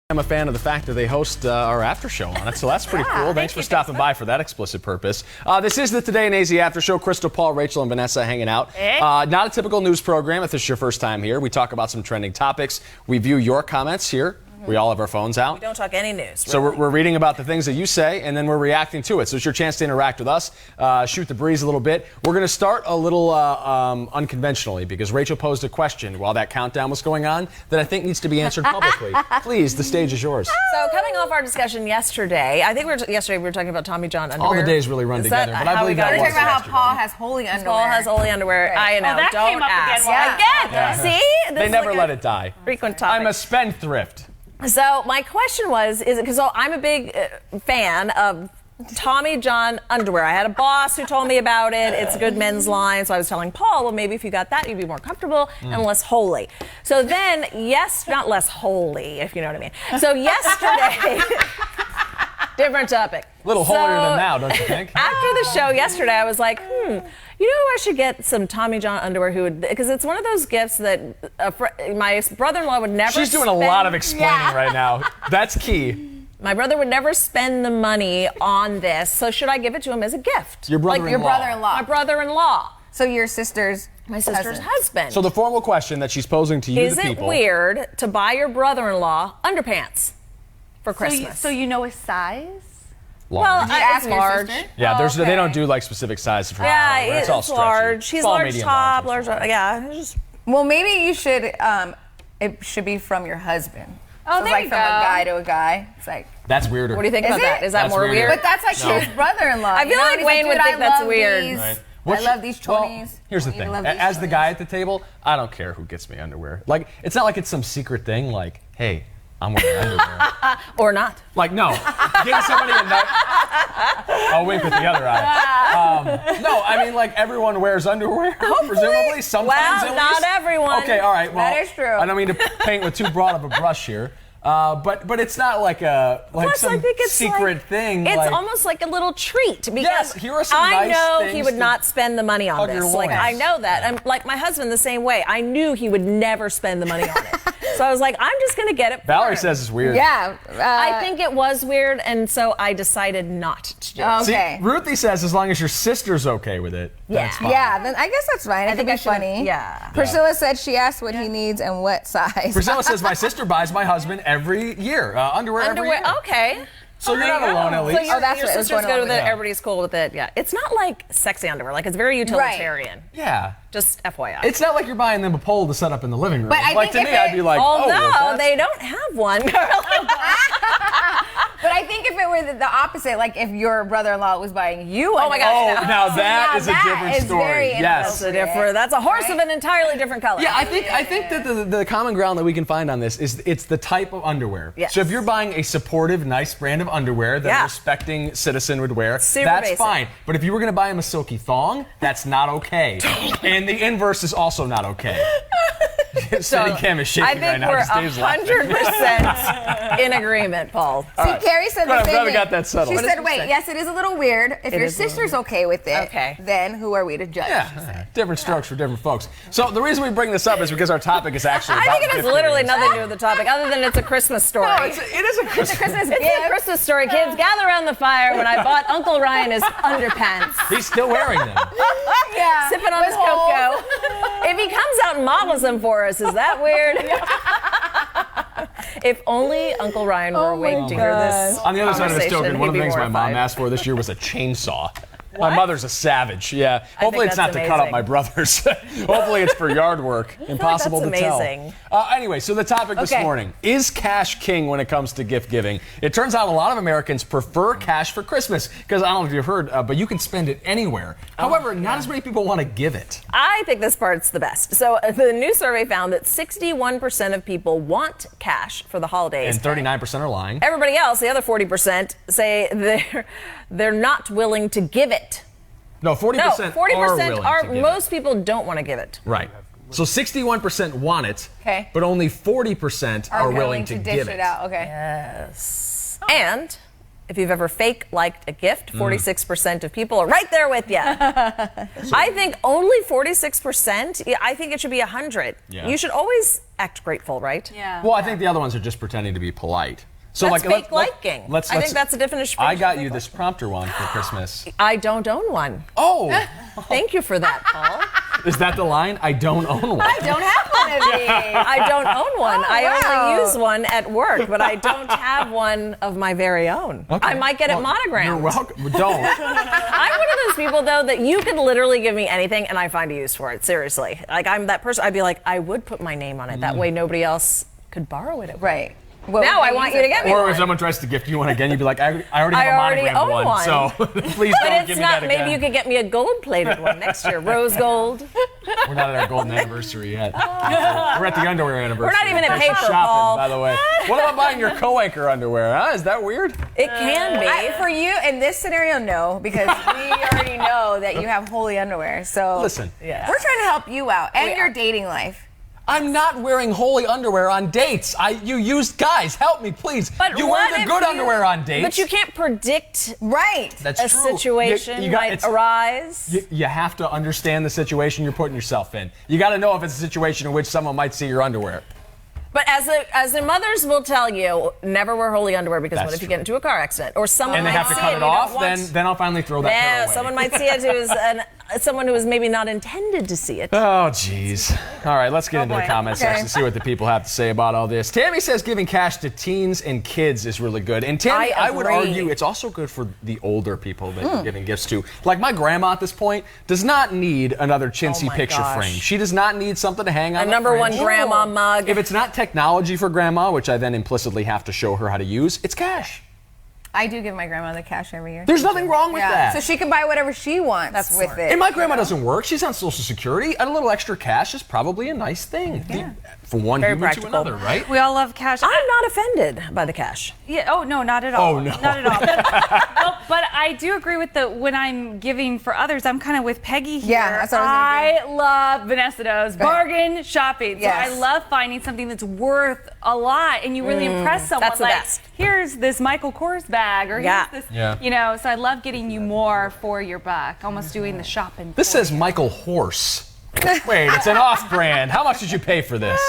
I'm a fan of the fact that they host our after show on it, so that's pretty cool. Thanks for stopping by for that explicit purpose. This is the Today in AZ after show. Crystal, Paul, Rachel, and Vanessa hanging out. Not a typical news program if this is your first time here. We talk about some trending topics. We view your comments here. We all have our phones out. We don't talk any news. So we're reading about the things that you say, and then we're reacting to it. So it's your chance to interact with us, shoot the breeze a little bit. We're going to start a little unconventionally because Rachel posed a question while that countdown was going on that I think needs to be answered publicly. Please, the stage is yours. So coming off our discussion yesterday, I think yesterday we were talking about Tommy John underwear. All the days really run together, but I believe that was We're talking about yesterday. how Paul has holy underwear. Paul has holy underwear. Right. I know. that don't came up ask. again. Yeah. See? They never let it die. Frequent topic. I'm a spendthrift. So my question was, because I'm a big fan of Tommy John underwear. I had a boss who told me about it. It's a good men's line. So I was telling Paul, well, maybe if you got that, you'd be more comfortable and less holy. So then, not less holy, if you know what I mean. So yesterday, different topic. A little holier than thou, don't you think? After the show yesterday, I was like, you know, I should get some Tommy John underwear because it's one of those gifts that my brother-in-law would never She's doing a lot of explaining right now. That's key. My brother would never spend the money on this, so should I give it to him as a gift? Your brother-in-law. Like your brother-in-law. My brother-in-law. So your sister's My sister's husband. So the formal question that she's posing to you, Is the people. it weird to buy your brother-in-law underpants for Christmas? So you know his size? Well, Did you ask it's your large. sister? Yeah, Oh, they don't do like specific sizes for Yeah, it's all it's stretchy. large. She's Small, large medium, top, large. large. Yeah, it's just. Well, maybe you should. It should be from your husband. Oh, So it's there like you from go. a guy to a guy. It's like. That's weirder. What do you think Is about that? it? Is that That's more weirder. weird? But that's like his brother-in-law. I feel you know? like And he's Wayne would "Dude, think I that's love weird." these. Right. I love these 20s. Well, here's the Want you to thing. love these As the 20s. guy at the table, I don't care who gets me underwear. Like, it's not like it's some secret thing. Like, hey, I'm wearing underwear. Or not? Like, no. Give somebody a nut. I'll wink with the other eye. No, I mean, like, everyone wears underwear, presumably. Sometimes Well, at not least. everyone. Okay, all right. Well, That is true. I don't mean to paint with too broad of a brush here. But it's not like Plus, some I think it's secret like, thing. It's like, almost like a little treat because Yes, here are some I nice know he things would to not spend the money on hug your this. Like loins. I know that. And like my husband the same way. I knew he would never spend the money on it. So I was like, I'm just going to get it. For Valerie him. says it's weird. Yeah. I think it was weird, and so I decided not to do it. See, Okay. Ruthie says as long as your sister's okay with it, that's fine. Yeah, then I guess that's fine. I think I it's should- funny. yeah. Priscilla said she asked what he needs and what size. Priscilla says my sister buys my husband every year underwear every year. Okay. So you're not alone at So least. your, that's your what it was sister's going good on with with it. it. Everybody's cool with it. Yeah. It's not like sexy underwear. Like it's very utilitarian. Yeah. Just FYI. It's not like you're buying them a pole to set up in the living room. But I like think to if me, it- I'd be like, Although that's- they don't have one, girl. But I think if it were the opposite, like if your brother-in-law was buying you, Oh my gosh, Oh, no. now that is a that different is story. very Yes. inappropriate. That's a horse of an entirely different color. Yeah, I think that the common ground that we can find on this is it's the type of underwear. Yes. So if you're buying a supportive, nice brand of underwear that Yeah. a respecting citizen would wear, Super that's basic. fine. But if you were going to buy him a silky thong, that's not okay. And the inverse is also not okay. Steady Cam is shaking I think right now. we're because Dave's laughing. 100% in agreement, Paul. See, Carrie said Good, the I'm same glad we thing. got that settled. She What said, wait, yes, it is a little weird. If your is a little sister's okay with it, Okay. then who are we to judge? Yeah, different strokes for different folks. So the reason we bring this up is because our topic is actually I about think it has gift literally giving. nothing to do with the topic, other than it's a Christmas story. No, it is a Christmas. Christmas It's gift. a Christmas story, kids. Gather around the fire when I bought Uncle Ryan his underpants. He's still wearing them. Yeah. Sipping on his cocoa. If he comes out and models them for us, is that weird? If only Uncle Ryan were awake to hear this. On the other side of this conversation, token, one of the he'd be things my mom horrified. asked for this year was a chainsaw. My mother's a savage, yeah. Hopefully it's that's not to cut up amazing. my brothers. Hopefully it's for yard work. Impossible that's to tell. amazing. Anyway, so the topic this Okay. morning, is cash king when it comes to gift giving? It turns out a lot of Americans prefer cash for Christmas because I don't know if you've heard, but you can spend it anywhere. However, not as many people want to give it. I think this part's the best. So the new survey found that 61% of people want cash for the holidays. And 39% are lying. Everybody else, the other 40%, say they're not willing to give it. No, 40% No, 40% are willing are. to give Most people don't want to give it. it. Right. So 61% want it, Okay. but only 40% are willing to dish give it out. Okay. Yes. And if you've ever fake liked a gift, 46% of people are right there with you. I think only 46%. I think it should be 100. Yeah. You should always act grateful, right? Yeah. Well, I think the other ones are just pretending to be polite. So That's fake liking. Let's, I think that's the definition. I got you this prompter one for Christmas. I don't own one. Oh, Thank you for that, Paul. is that the line? I don't own one. I don't have one of these. I don't own one. I wow. only use one at work, but I don't have one of my very own. Okay. I might get it Well, monogrammed. You're welcome. Don't. I'm one of those people, though, that you could literally give me anything and I find a use for it. Seriously. Like, I'm that person. I'd be like, I would put my name on it. That way nobody else could borrow it. Right. Now I want you to get me Or one. if someone tries to gift you one again, you'd be like, I already have a already monogrammed own one, so please But don't it's give me not, that again. maybe you could get me a gold-plated one next year. Rose gold. We're not at our golden anniversary yet. We're at the underwear anniversary. We're not even at In case you're paper, shopping, Paul. by the way. What about buying your co-anchor underwear? Huh? Is that weird? It can be. For you, in this scenario, no, because we already know that you have holy underwear. So Listen, we're trying to help you out and your dating life. I'm not wearing holy underwear on dates. You used guys. Help me, please. But You what wear the if good you- underwear on dates. But you can't predict Right. That's a true. situation You got- might it's- arise. You have to understand the situation you're putting yourself in. You got to know if it's a situation in which someone might see your underwear. But as the mothers will tell you, never wear holy underwear because That's what if you true. get into a car accident or someone And they might have to see cut it it and you don't off, want- then I'll finally throw that pair Yeah, away. someone might see it who's someone who was maybe not intended to see it. Oh, jeez. All right, let's get into the boy. comment section and see what the people have to say about all this. Tammy says giving cash to teens and kids is really good. And Tammy, I I would agree. argue it's also good for the older people that you're giving gifts to. Like my grandma at this point does not need another chintzy Oh my picture gosh. frame. She does not need something to hang on A the number fridge. one grandma mug. If it's not technology for grandma, which I then implicitly have to show her how to use, it's cash. I do give my grandma the cash every year. There's nothing wrong with that. So she can buy whatever she wants with smart. it. And my grandma doesn't work. She's on Social Security. And a little extra cash is probably a nice thing. For one Very human practical. to another, right? We all love cash. I'm not offended by the cash. Yeah. Oh no, not at all. Oh, no. Not at all. But I do agree with when I'm giving for others. I'm kind of with Peggy here. Yeah, that's what I was love Vanessa does bargain shopping. Yes. So I love finding something that's worth a lot, and you really impress someone. that's the like, best. here's this Michael Kors bag, or Yeah. here's this. Yeah. You know. So I love getting you more for your buck. Almost doing the shopping. This for says you. Michael Horse. Wait, it's an off-brand. How much did you pay for this?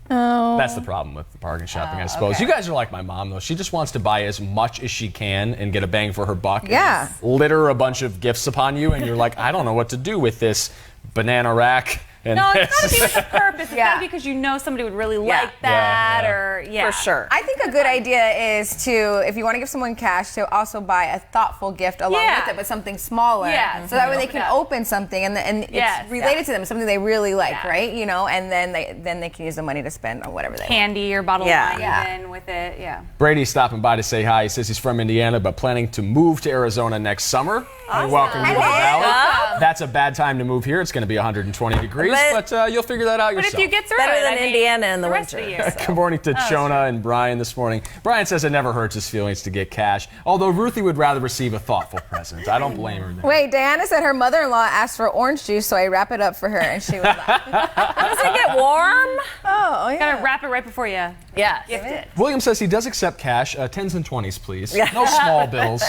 That's the problem with the bargain shopping, I suppose. okay. You guys are like my mom, though. She just wants to buy as much as she can and get a bang for her buck. and Yeah. litter a bunch of gifts upon you, and you're like, I don't know what to do with this banana rack. And No, it's got to this. be with a purpose. It's Yeah. got to be because you know somebody would really Yeah. like that, Yeah. or yeah, For sure. I think a good idea is to, if you want to give someone cash, to also buy a thoughtful gift along Yeah. with it, but something smaller. Yeah. So that way they Open can up. open something and Yes. it's related to them, something they really like, Yeah. right? You know, and then they can use the money to spend on whatever they want. Candy or bottle Yeah. of wine Yeah. even with it. Yeah. Brady's stopping by to say hi. He says he's from Indiana, but planning to move to Arizona next summer. We welcome you to the Hello. Valley. That's a bad time to move here. It's going to be 120 degrees, But- but you'll figure that out But yourself. if you get through Better it, than I mean, Indiana in the rest of winter. year. Good morning to Shona and Brian this morning. Brian says it never hurts his feelings to get cash, although Ruthie would rather receive a thoughtful present. I don't blame her there. Wait, Diana said her mother-in-law asked for orange juice, so I wrap it up for her, and she was like, Does it get warm? "Oh, yeah." Gotta wrap it right before you Yeah. gift it. William says he does accept cash, 10s and 20s, please. No small bills.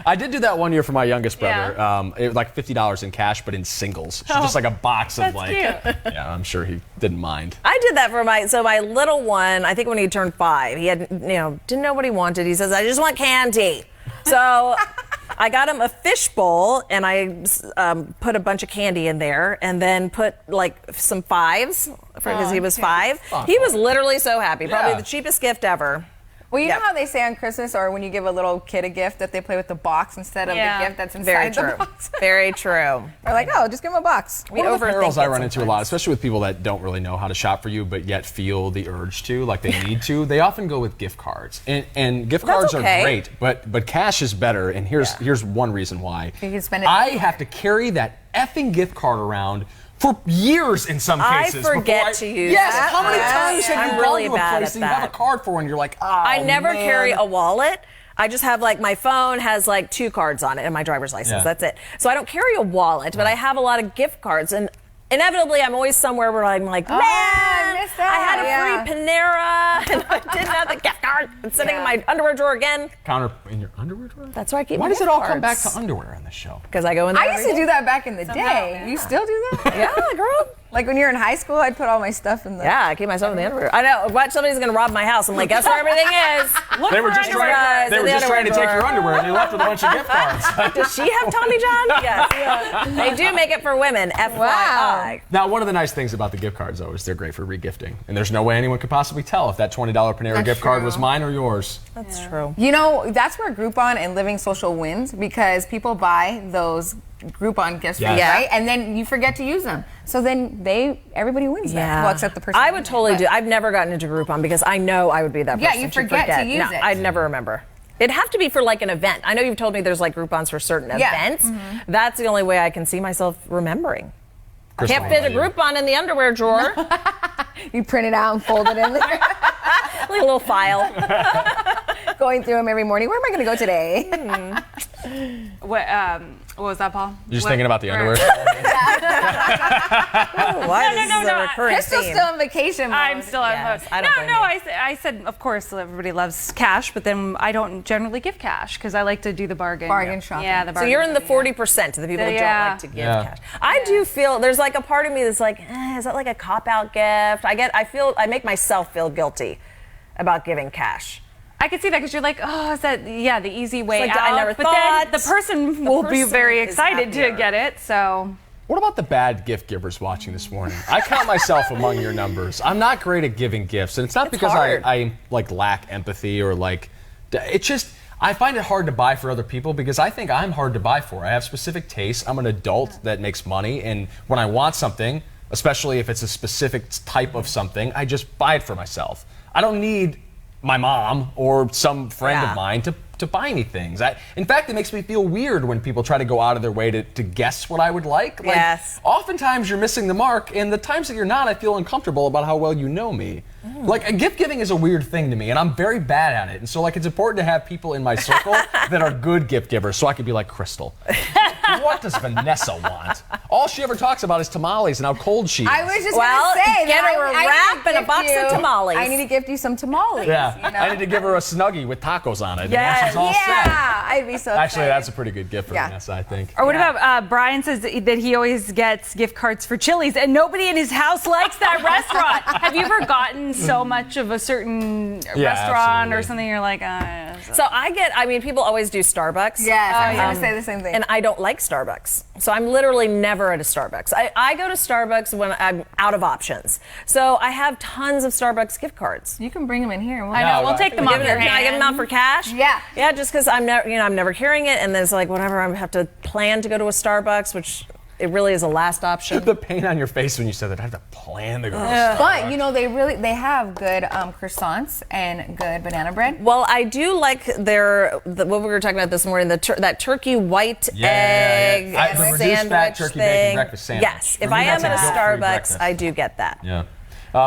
I did do that one year for my youngest brother. Yeah. It was like $50 in cash, but in singles. So just like a box of That's like. cute. Yeah, I'm sure he didn't mind. I did that for my little one. I think when he turned 5, he had didn't know what he wanted. He says, "I just want candy." So I got him a fishbowl and I put a bunch of candy in there, and then put like some 5s because he was 5. He was literally so happy. Probably Yeah. the cheapest gift ever. Well, you Yeah. know how they say on Christmas, or when you give a little kid a gift, that they play with the box instead of Yeah. the gift that's inside Very the true. box. Very true. They're like, "Oh, just give him a box." We One of the overthink perils it I run into a lot, sometimes. especially with people that don't really know how to shop for you, but yet feel the urge to, like they need to. They often go with gift cards, and gift That's cards okay. are great, but cash is better. And here's one reason why. You can spend it- I have to carry that effing gift card around for years in some I cases. forget before to use Yes, that. how many Yes. times have I'm you really gone to a bad place at and you have a that. card for, and you're like, oh, I never man. carry a wallet. I just have like my phone has like 2 cards on it and my driver's license. Yeah. That's it. So I don't carry a wallet, but I have a lot of gift cards, and inevitably I'm always somewhere where I'm like, man, I missed that. I had a Yeah. free Panera and I didn't have the gift card. card. It's sitting in my underwear drawer again. Counter in your underwear drawer? That's where I keep Why my does it gift all come back cards. to underwear on the show? Because I go in there I used to every do that back in the day. You still do that? day. Yeah, girl. Like when you're in high school, I'd put all my stuff in the. Yeah, I keep myself in the underwear. I know. What? Somebody's going to rob my house. I'm like, guess where everything is? Look They were for just underwear. trying. They In were the just trying to take underwear your underwear, and you left with a bunch of gift cards. Does she have Tommy John? Yes. They do make it for women. FYI. Now, one of the nice things about the gift cards, though, is they're great for regifting, and there's no way anyone could possibly tell if that $20 Panera That's gift card true. was mine or yours. That's true. You know, that's where Groupon and Living Social wins because people buy those Groupon gifts, Yes. Yeah. right? And then you forget to use them. So then everybody wins that. Well, except the person. I would totally do. I've never gotten into Groupon because I know I would be that Yeah, person. you to forget to use no, it. I'd never remember. It'd have to be for like an event. I know you've told me there's like Groupons for certain events. That's the only way I can see myself remembering. Crystal, Can't how fit a about you? Groupon in the underwear drawer. You print it out and fold it in there. Like a little file. Going through them every morning. Where am I going to go today? What was that, Paul? You're just thinking about the underwear. Why No, is no, this a no, recurring Crystal's theme? still on vacation mode. I'm still on Yes, mode. I don't blame you. I said, of course, everybody loves cash, but then I don't generally give cash because I like to do the bargain. Bargain shopping. Yeah, the So bargain. you're in the shopping, 40% of the people that Yeah. don't like to give Yeah. cash. I do feel there's like a part of me that's like, is that like a cop-out gift? I make myself feel guilty about giving cash. I could see that because you're like, oh, is that the easy way like, out? I never but thought. then the person will be person very is excited happier. to get it. So What about the bad gift givers watching this morning? I count myself among your numbers. I'm not great at giving gifts, and it's not because hard. I like lack empathy or like. It's just I find it hard to buy for other people because I think I'm hard to buy for. I have specific tastes. I'm an adult that makes money, and when I want something, especially if it's a specific type of something, I just buy it for myself. I don't need my mom or some friend Yeah. of mine to buy me things. In fact, it makes me feel weird when people try to go out of their way to guess what I would like. Like, Yes. oftentimes you're missing the mark, and the times that you're not, I feel uncomfortable about how well you know me. Like, a gift giving is a weird thing to me, and I'm very bad at it. And so, like, it's important to have people in my circle that are good gift givers so I could be like, Crystal, what does Vanessa want? All she ever talks about is tamales and how cold she is. I was just Well, going to say get that her a I need to wrap and a gift box of tamales. I need to gift you some tamales. Yeah, You know? I need to give her a Snuggie with tacos on it. and Yes. then she's all set. Yeah, I'd be so Actually, excited. that's a pretty good gift for Yeah. Vanessa, I think. Or what about Brian says that he always gets gift cards for Chili's and nobody in his house likes that restaurant. Have you ever gotten so much of a certain Yeah, restaurant absolutely. or something you're like, So people always do Starbucks. Yes, I was going to say the same thing. And I don't like Starbucks. So I'm literally never at a Starbucks. I go to Starbucks when I'm out of options. So I have tons of Starbucks gift cards. you can bring them in here. I know, we'll take them Give off it- your Can I give them out hand. for cash? Yeah. Yeah, just because I'm never carrying it, and then it's like whenever I have to plan to go to a Starbucks, which it really is a last option. The pain on your face when you said that. I have to plan to go to Starbucks. But, you know, they have good croissants and good banana bread. Well, I do like what we were talking about this morning, that turkey white egg The reduced sandwich fat turkey thing. bacon breakfast sandwich. Yes, For if me, I am that's at a guilt-free Starbucks, breakfast. I do get that. Yeah.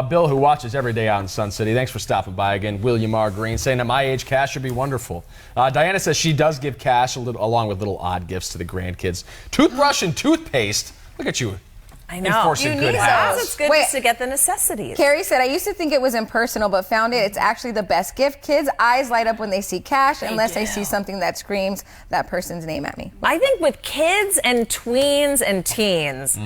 Bill, who watches every day out in Sun City, thanks for stopping by again. William R. Green saying at my age, cash should be wonderful. Diana says she does give cash along with little odd gifts to the grandkids. Toothbrush and toothpaste. Look at you. I know. Enforcing You good need habits. those. It's good Wait. just to get the necessities. Carrie said, I used to think it was impersonal, but found it's actually the best gift. Kids' eyes light up when they see cash unless they see something that screams that person's name at me. I think with kids and tweens and teens,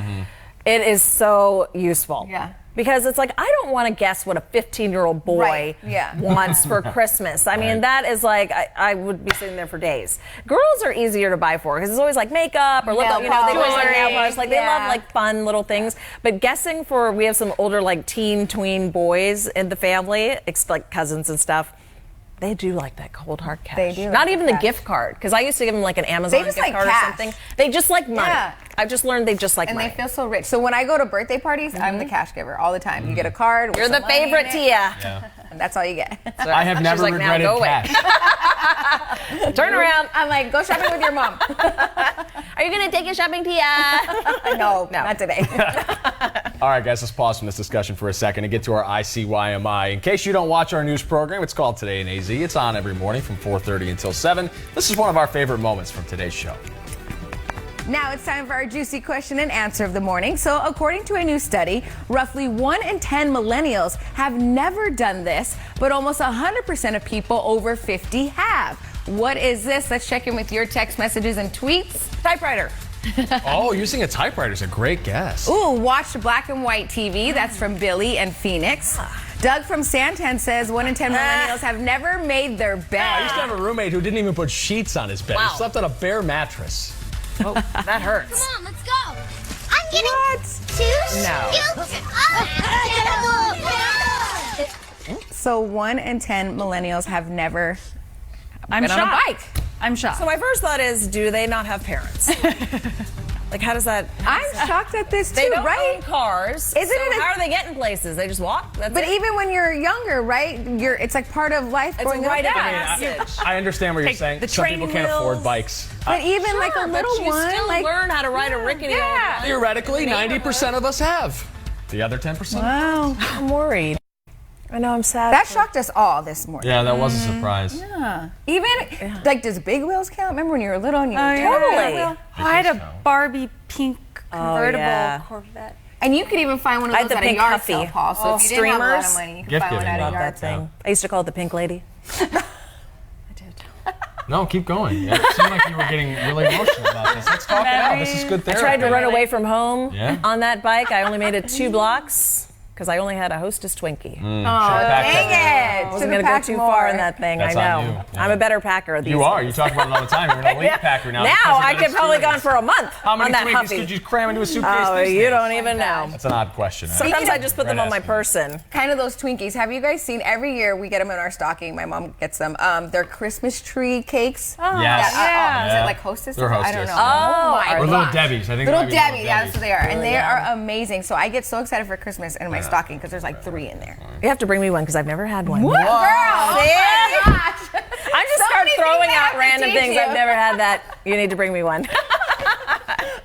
it is so useful. Yeah. Because it's like, I don't want to guess what a 15-year-old boy Right, yeah. wants for Christmas. I mean, that is like, I would be sitting there for days. Girls are easier to buy for because it's always like makeup or lip, Nail they always wear nail polish, polish. Like, they yeah. love like fun little things. But guessing we have some older like tween boys in the family, like cousins and stuff. They do like that cold hard cash. They do Not like even cash. the gift card, because I used to give them like an Amazon just gift like card cash. or something. They just like money. Yeah. I've just learned they just like And money. they feel so rich. So when I go to birthday parties, I'm the cash giver all the time. You get a card. with You're the some money in favorite it, Tia. And that's all you get. I have never like, now regretted go away. cash. Turn around. I'm like, go shopping with your mom. Are you gonna take a shopping, Tia? no, not today. All right, guys, let's pause from this discussion for a second and get to our ICYMI. In case you don't watch our news program, it's called Today in AZ. It's on every morning from 4:30 until 7. This is one of our favorite moments from today's show. Now it's time for our juicy question and answer of the morning. So according to a new study, roughly 1 in 10 millennials have never done this, but almost 100% of people over 50 have. What is this? Let's check in with your text messages and tweets. Typewriter. Oh, using a typewriter is a great guess. Ooh, watch black and white TV. That's from Billy and Phoenix. Doug from Santan says 1 in 10 millennials have never made their bed. I used to have a roommate who didn't even put sheets on his bed. Wow. He slept on a bare mattress. Oh, that hurts. Come on, let's go. I'm getting two scoops. So 1 in 10 millennials have never I'm been on a shocked. bike. I'm shocked. So my first thought is, do they not have parents? Like, how does that? I'm shocked at this too, They don't right? own cars. Isn't so it a- how are they getting places? They just walk. That's But it. even when you're younger, right? It's like part of life It's growing a rite up. of Yeah. passage. I understand what you're Take saying. the Some people training can't afford wheels. bikes. But even like a Sure, little but you one, still like learn how to ride a rickety old bike. Theoretically, 90% of us have. The other 10%? wow, I'm worried. I know I'm sad. that shocked us all this morning. Yeah, that was a surprise. Even like, does big wheels count? Remember when you were little and you were Totally. I had a Barbie pink convertible yeah. Corvette. And you could even find one of I had those the at a pink yard Huffy. sale, Paul. So Oh, if you didn't have a lot of streamers. money, you could Gift find one giving, at a love yard that sale. thing. I used to call it the pink lady. No, keep going. It seemed like you were getting really emotional about this. Let's talk it out. This is good I therapy. tried to run away from home Yeah? on that bike. I only made it 2 blocks because I only had a Hostess Twinkie. Oh, dang it! I wasn't going to go too far in that thing. That's I on know. you. Yeah. I'm a better packer these You are. You days. talk about it all the time. You're an elite packer now. Now because of I that could probably gone experience. for a month How many on that Twinkies Huffy. could you cram into a suitcase? Oh, these you days? don't even know. That's an odd question. Sometimes I just put them Right on my asking. person. Kind of those Twinkies. Have you guys seen? Every year we get them in our stocking. My mom gets them. They're Christmas tree cakes. Yes. Is Yeah. it like Hostess? They're I don't Hostess. know. Oh, my Or Little gosh. Debbie's. I think it Little might be Debbie, that's what they are. And they are amazing. So I get so excited for Christmas in my stocking because there's like 3 in there. You have to bring me one because I've never had one. What? Girl! See? Oh my gosh. I just So start many throwing things I have out to random teach things. you. I've never had that. You need to bring me one.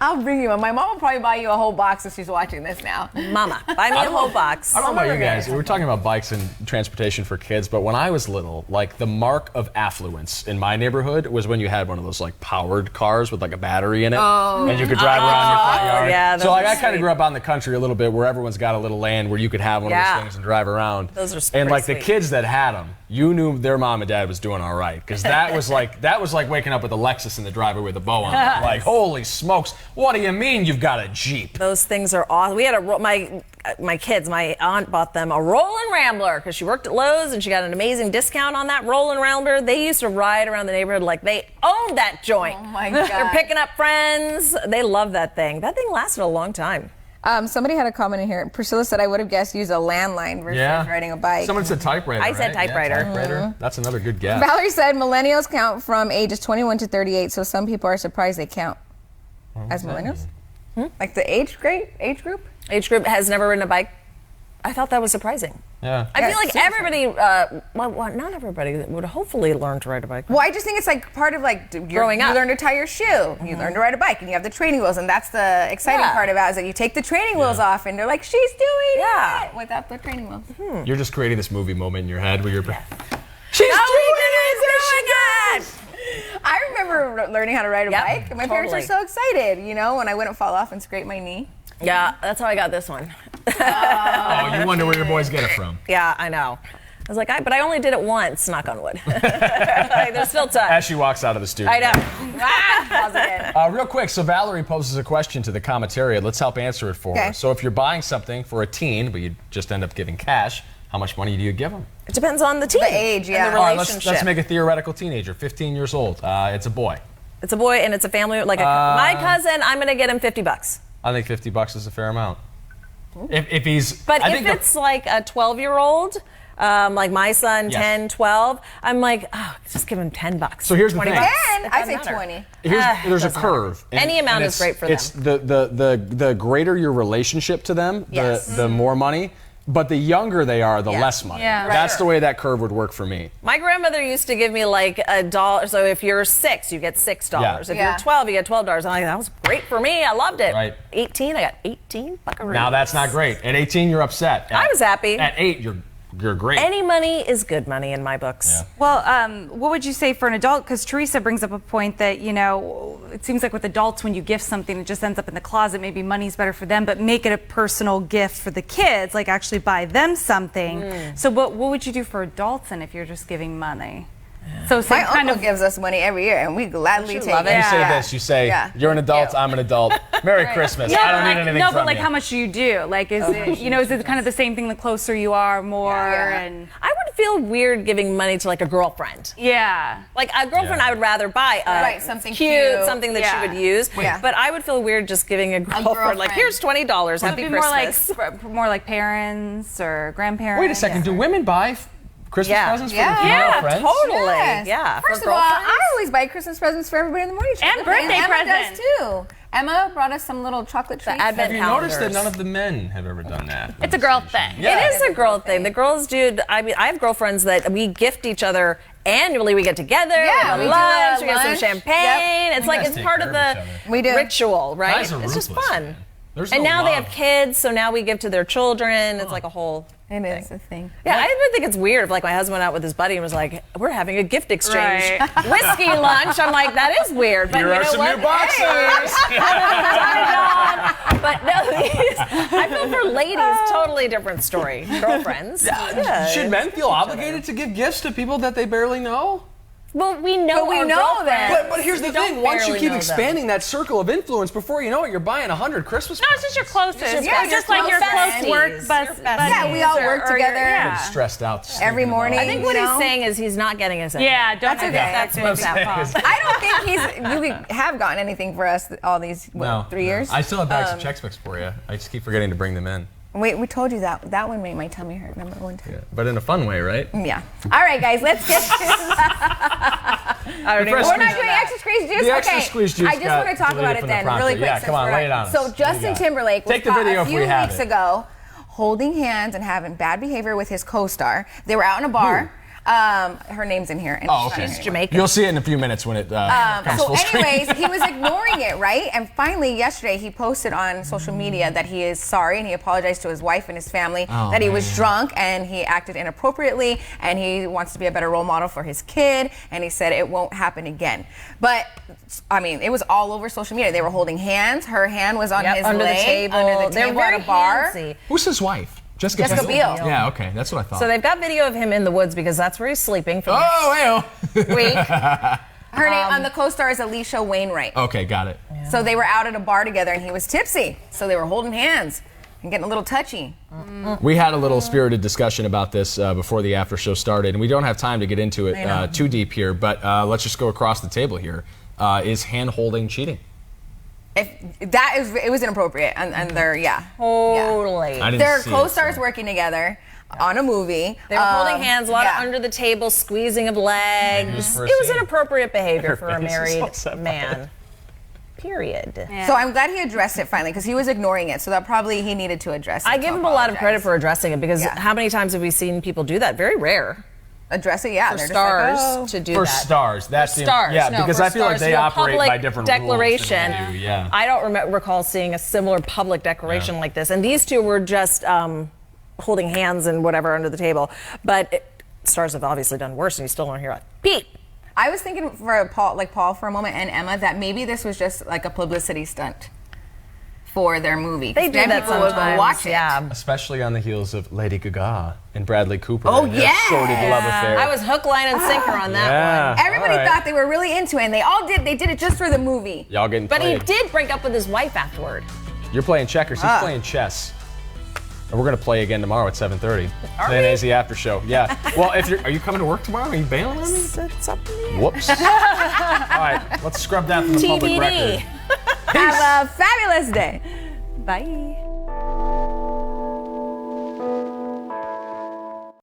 I'll bring you one. My mom will probably buy you a whole box if she's watching this now. Mama, buy me a whole box. I don't know about you guys. We were talking about bikes and transportation for kids, but when I was little, like the mark of affluence in my neighborhood was when you had one of those like powered cars with like a battery in it, and you could drive around your front yard. yeah, those so like are I kind sweet. of grew up out in the country a little bit, where everyone's got a little land where you could have one of Yeah. those things and drive around. Those are and pretty like the sweet. kids that had them, you knew their mom and dad was doing all right, because that was like waking up with a Lexus in the driveway with a bow on it. Like, holy smokes, what do you mean you've got a Jeep? Those things are awesome. We had my kids, my aunt bought them a Rollin' Rambler because she worked at Lowe's and she got an amazing discount on that Rollin' Rambler. They used to ride around the neighborhood like they owned that joint. Oh my They're God. picking up friends. They love that thing. That thing lasted a long time. Somebody had a comment in here. Priscilla said I would have guessed use a landline versus riding a bike. Someone said typewriter. I said right? typewriter. Yeah, typewriter. That's another good guess. Valerie said millennials count from ages 21 to 38, so some people are surprised they count as millennials. Like the age group? Age group has never ridden a bike. I thought that was surprising. Yeah. I feel like seriously. everybody, well, not everybody, would hopefully learn to ride a bike. Well, I just think it's like part of like Growing you up. learn to tie your shoe, you learn to ride a bike, and you have the training wheels, and that's the exciting Yeah. part about it, is that you take the training wheels off, and they're like, she's doing Yeah. it without the training wheels. You're just creating this movie moment in your head where you're. She's doing it! I remember learning how to ride a Yep, bike, and my parents were totally. so excited, you know, when I wouldn't fall off and scrape my knee. Yeah, that's how I got this one. Oh, you wonder where your boys get it from. Yeah, I know. I was like, but I only did it once, knock on wood. Like, there's still time. As she walks out of the studio. I know. Pause again. Real quick, so Valerie poses a question to the commentariat. Let's help answer it for her. Okay. So if you're buying something for a teen, but you just end up giving cash, how much money do you give them? It depends on the teen. The age, yeah. And the All right, relationship. let's make a theoretical teenager, 15 years old. It's a boy. It's a boy and it's a family. Like my cousin, I'm going to get him $50. I think $50 is a fair amount. If he's, But I if think it's like a 12-year-old, like my son, Yes. 10, 12, I'm like, oh, just give him $10. So here's the thing. $20. And It I doesn't say matter. 20. There's a doesn't curve. matter. Any amount is great for them. It's the greater your relationship to them, Yes. the more money. But the younger they are, the Yeah. less money. Yeah. That's the way that curve would work for me. My grandmother used to give me like $1. So if you're 6, you get $6. Yeah. If Yeah. you're 12, you get $12. I'm like, that was great for me. I loved it. Right. 18, I got 18 buckaroos. Now that's not great. At 18, you're upset. I was happy. At 8, you're you're great. Any money is good money in my books. Yeah. Well, what would you say for an adult? Because Teresa brings up a point that, it seems like with adults, when you gift something, it just ends up in the closet. Maybe money's better for them, but make it a personal gift for the kids, like actually buy them something. So what would you do for adults and if you're just giving money? So My uncle gives us money every year, and we gladly take love it. it? You say this. You say, you're an adult, I'm an adult. Merry Christmas. I don't need anything No, from but like, you. how much do you do? Like, is it, is it kind of the same thing? The closer you are, more, and I would feel weird giving money to like a girlfriend. yeah. Like a girlfriend, I would rather buy something cute, cute. something that she would use. Yeah. But I would feel weird just giving a girlfriend like, here's $20, happy It'd Christmas. be more like parents or grandparents. Wait a second. Do women buy Christmas presents for their female Yeah, friends? Totally. Yes. Yeah. First for of all, girlfriends. I always buy Christmas presents for everybody in the morning show. And birthday Emma presents. does too. Emma brought us some little chocolate treats. Advent Have you noticed that calendars. none of the men have ever done that? It's a girl thing. It is a girl thing. The girls do. I mean, I have girlfriends that we gift each other annually. We get together, Yeah, we we have do lunch, a we get some lunch. champagne. It's You like guys it's take part care of of each the other. We do. ritual, right? Guys are It's just ruthless, fun. man. There's And no now they love. have kids, so now we give to their children. It's like a whole. It is a thing. Yeah, I even think it's weird if like my husband went out with his buddy and was like, "We're having a gift exchange, Right. whiskey lunch." I'm like, that is weird. But Here you are know some what? new boxers. But no, I feel for ladies, totally different story. Girlfriends. Yeah. Should men feel obligated to give gifts to people that they barely know? Well, we know. But we our know girlfriends. them. But here's the We don't thing: once you barely keep know them. expanding that circle of influence, before you know it, you're buying 100 Christmas No, presents. it's just your closest. Yeah, Just your like your close close besties. work Your buddies. Yeah, we all work or your- together. yeah. Stressed out. Every thinking morning. about I it. think what You he's know? saying is he's not getting us. Yeah, don't That's do okay. that. That's what I'm saying. I don't think you have gotten anything for us all these 3 years. I still have bags of Chex Mix for you. I just keep forgetting to bring them in. Wait, we told you that. That one made my tummy hurt. Remember one time? Yeah. But in a fun way, right? Yeah. All right, guys, let's get to. I don't even fresh We're know not doing that. extra squeeze juice. The extra okay. squeeze juice I just got want to talk deleted about it from the then, prompter. really quick. Yeah, since come on, we're lay it at on us. So What do you Justin got? Timberlake was Take the caught video a if we few have weeks it. ago holding hands and having bad behavior with his co-star. They were out in a bar. Her name's in here. And Oh, she's okay. not here Jamaican. You'll see it in a few minutes when it comes So full screen. anyways, he was ignoring it, right? And finally yesterday he posted on social media that he is sorry and he apologized to his wife and his family that he was drunk and he acted inappropriately and he wants to be a better role model for his kid and he said it won't happen again. But I mean, it was all over social media. They were holding hands. Her hand was on his under leg, the table. under the They're table at very a bar. handsy. Who's his wife? Jessica Biel. Yeah, okay. That's what I thought. So they've got video of him in the woods because that's where he's sleeping for oh, the next week. Her name on the co-star is Alicia Wainwright. okay, got it. So they were out at a bar together and he was tipsy. So they were holding hands and getting a little touchy. We had a little spirited discussion about this before the after show started, and we don't have time to get into it too deep here, but let's just go across the table here. Is hand holding cheating? It was inappropriate, and they're Totally. I didn't Their see co-stars it, so. working together on a movie. They were holding hands, a lot of yeah. under the table, squeezing of legs. Who's It first was scene? inappropriate behavior Her for a face is married all set man. Period. So I'm glad he addressed it finally because he was ignoring it. So that probably he needed to address it. I to give him a lot of credit apologize. for addressing it because Yeah. how many times have we seen people do that? Very rare. address it. Yeah, For they're stars just like, oh. to do For that. stars, that's For stars. yeah, no, because for I feel like stars, they do a operate by public different declaration. rules than we do, yeah. I don't recall seeing a similar public declaration like this, and these two were just holding hands and whatever under the table. But stars have obviously done worse, and you still don't hear a peep. I was thinking for Paul for a moment and Emma that maybe this was just like a publicity stunt for their movie. They do Then that people would go sometimes. watch it. Yeah. Especially on the heels of Lady Gaga and Bradley Cooper. Oh, and their yeah. sordid love affair. I was hook, line, and sinker on that yeah. one. Everybody all right. thought they were really into it, and they all did. They did it just for the movie. Y'all getting But he played. did break up with his wife afterward. You're playing checkers. He's playing chess. And we're gonna play again tomorrow at 7:30. Today is the after show. Yeah. Well, are you coming to work tomorrow? Are you bailing on me? It's up to you. Whoops. All right, let's scrub that from the public record. TBD. Have a fabulous day. Bye.